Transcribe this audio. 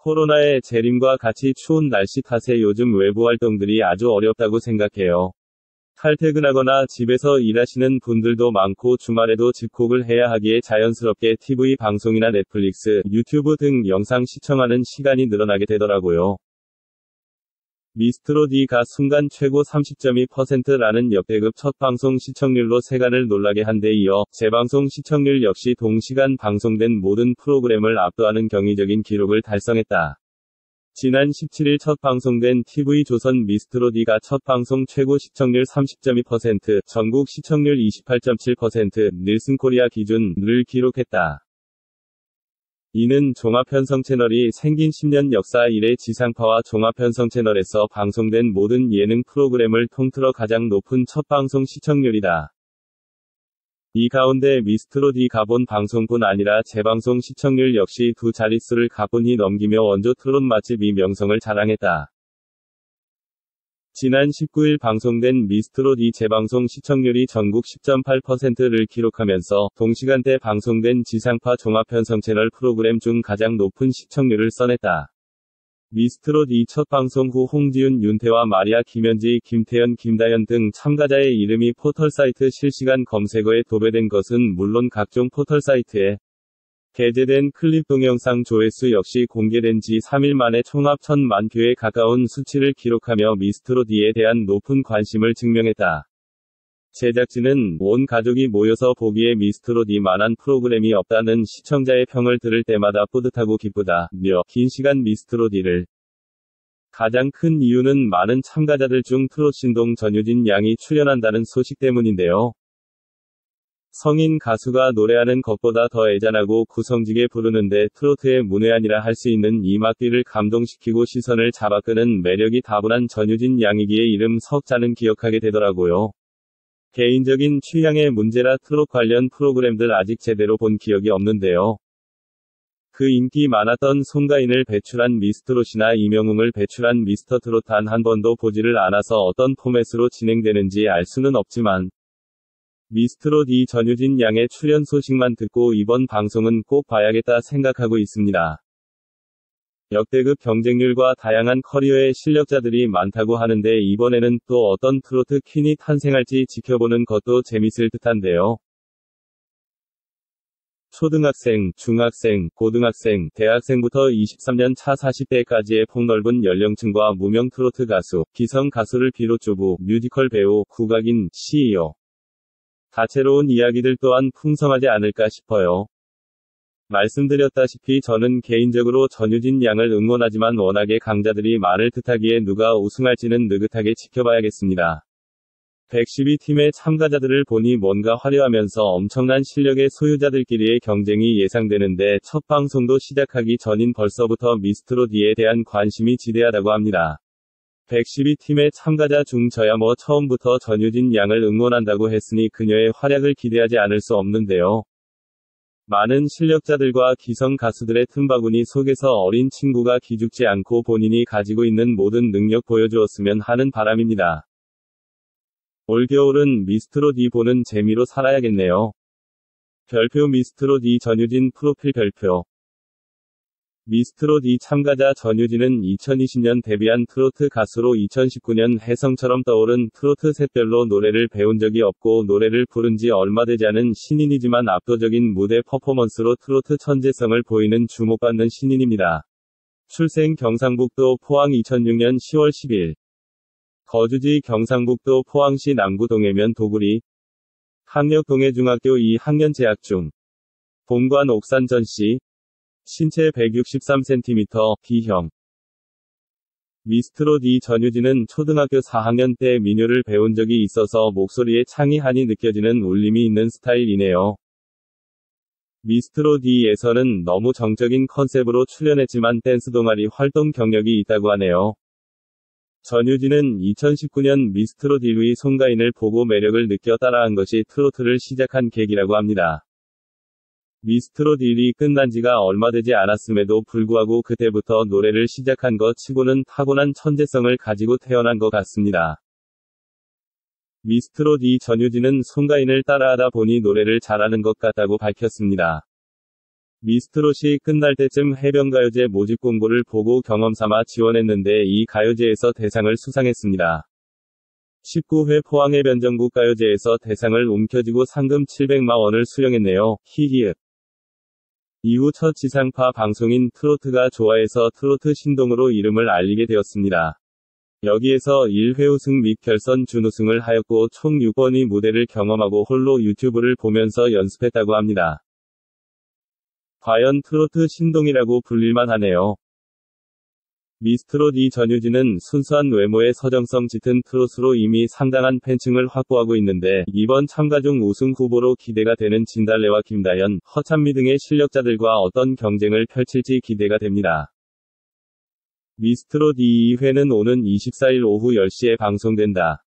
코로나의 재림과 같이 추운 날씨 탓에 요즘 외부 활동들이 아주 어렵다고 생각해요. 칼퇴근하거나 집에서 일하시는 분들도 많고 주말에도 집콕을 해야 하기에 자연스럽게 TV 방송이나 넷플릭스, 유튜브 등 영상 시청하는 시간이 늘어나게 되더라고요. 미스트롯 2가 순간 최고 30.2%라는 역대급 첫 방송 시청률로 세간을 놀라게 한 데 이어 재방송 시청률 역시 동시간 방송된 모든 프로그램을 압도하는 경이적인 기록을 달성했다. 지난 17일 첫 방송된 TV조선 미스트롯 2가 첫 방송 최고 시청률 30.2%, 전국 시청률 28.7%, 닐슨코리아 기준을 기록했다. 이는 종합편성 채널이 생긴 10년 역사 이래 지상파와 종합편성 채널에서 방송된 모든 예능 프로그램을 통틀어 가장 높은 첫 방송 시청률이다. 이 가운데 미스트롯 2가 본 방송뿐 아니라 재방송 시청률 역시 두 자릿수를 가뿐히 넘기며 원조 트롯 맛집이 명성을 자랑했다. 지난 19일 방송된 미스트롯 2 재방송 시청률이 전국 10.8%를 기록하면서 동시간대 방송된 지상파 종합편성 채널 프로그램 중 가장 높은 시청률을 써냈다. 미스트롯 2 첫 방송 후 홍지윤, 윤태화, 마리아, 김현지, 김태연, 김다연 등 참가자의 이름이 포털사이트 실시간 검색어에 도배된 것은 물론 각종 포털사이트에 게재된 클립 동영상 조회수 역시 공개된 지 3일 만에 총합 1,000만 뷰에 가까운 수치를 기록하며 미스트롯 2에 대한 높은 관심을 증명했다. 제작진은 온 가족이 모여서 보기에 미스트롯 2만한 프로그램이 없다는 시청자의 평을 들을 때마다 뿌듯하고 기쁘다며 긴 시간 미스트롯 2를 가장 큰 이유는 많은 참가자들 중 트롯 신동 전유진 양이 출연한다는 소식 때문인데요. 성인 가수가 노래하는 것보다 더 애잔하고 구성지게 부르는데 트로트의 문외한이라 할 수 있는 이 막귀를 감동시키고 시선을 잡아끄는 매력이 다분한 전유진 양이기에 이름 석자는 기억하게 되더라고요. 개인적인 취향의 문제라 트롯 관련 프로그램들 아직 제대로 본 기억이 없는데요. 그 인기 많았던 송가인을 배출한 미스트롯이나 이명웅을 배출한 미스터트롯 단 한 번도 보지를 않아서 어떤 포맷으로 진행되는지 알 수는 없지만 미스트롯 2 전유진 양의 출연 소식만 듣고 이번 방송은 꼭 봐야겠다 생각하고 있습니다. 역대급 경쟁률과 다양한 커리어의 실력자들이 많다고 하는데 이번에는 또 어떤 트로트 퀸이 탄생할지 지켜보는 것도 재밌을 듯한데요. 초등학생, 중학생, 고등학생, 대학생부터 23년 차 40대까지의 폭넓은 연령층과 무명 트로트 가수, 기성 가수를 비롯 주부, 뮤지컬 배우, 국악인, CEO. 다채로운 이야기들 또한 풍성하지 않을까 싶어요. 말씀드렸다시피 저는 개인적으로 전유진 양을 응원하지만 워낙에 강자들이 많을 듯하기에 누가 우승할지는 느긋하게 지켜봐야겠습니다. 112팀의 참가자들을 보니 뭔가 화려하면서 엄청난 실력의 소유자들끼리의 경쟁이 예상되는데 첫 방송도 시작하기 전인 벌써부터 미스트롯 2에 대한 관심이 지대하다고 합니다. 112팀의 참가자 중 저야 뭐 처음부터 전유진 양을 응원한다고 했으니 그녀의 활약을 기대하지 않을 수 없는데요. 많은 실력자들과 기성 가수들의 틈바구니 속에서 어린 친구가 기죽지 않고 본인이 가지고 있는 모든 능력 보여주었으면 하는 바람입니다. 올겨울은 미스트롯 2 보는 재미로 살아야겠네요. 별표 미스트롯 2 전유진 프로필 별표 미스트롯 2 참가자 전유진은 2020년 데뷔한 트로트 가수로 2019년 혜성처럼 떠오른 트로트 샛별로 노래를 배운 적이 없고 노래를 부른 지 얼마 되지 않은 신인이지만 압도적인 무대 퍼포먼스로 트로트 천재성을 보이는 주목받는 신인입니다. 출생 경상북도 포항 2006년 10월 10일. 거주지 경상북도 포항시 남구동해면 도구리. 학력 동해중학교 2학년 재학 중. 본관 옥산 전씨. 신체 163cm, B형. 미스트롯 2 전유진은 초등학교 4학년 때 민요를 배운 적이 있어서 목소리에 창의한이 느껴지는 울림이 있는 스타일이네요. 미스트롯 2에서는 너무 정적인 컨셉으로 출연했지만 댄스 동아리 활동 경력이 있다고 하네요. 전유진은 2019년 미스트롯 1위 송가인을 보고 매력을 느껴 따라한 것이 트로트를 시작한 계기라고 합니다. 미스트롯 1위 끝난 지가 얼마 되지 않았음에도 불구하고 그때부터 노래를 시작한 것 치고는 타고난 천재성을 가지고 태어난 것 같습니다. 미스트롯 2 전유진은 송가인을 따라하다 보니 노래를 잘하는 것 같다고 밝혔습니다. 미스트롯이 끝날 때쯤 해변가요제 모집 공고를 보고 경험삼아 지원했는데 이 가요제에서 대상을 수상했습니다. 19회 포항해변전국가요제에서 대상을 움켜쥐고 상금 700만 원을 수령했네요. 히히읗. 이후 첫 지상파 방송인 트로트가 좋아해서 트로트 신동으로 이름을 알리게 되었습니다. 여기에서 1회 우승 및 결선 준우승을 하였고 총 6번의 무대를 경험하고 홀로 유튜브를 보면서 연습했다고 합니다. 과연 트로트 신동이라고 불릴만 하네요. 미스트롯 이 전유진은 순수한 외모에 서정성 짙은 트롯으로 이미 상당한 팬층을 확보하고 있는데 이번 참가 중 우승 후보로 기대가 되는 진달래와 김다연, 허찬미 등의 실력자들과 어떤 경쟁을 펼칠지 기대가 됩니다. 미스트롯 2회는 오는 24일 오후 10시에 방송된다.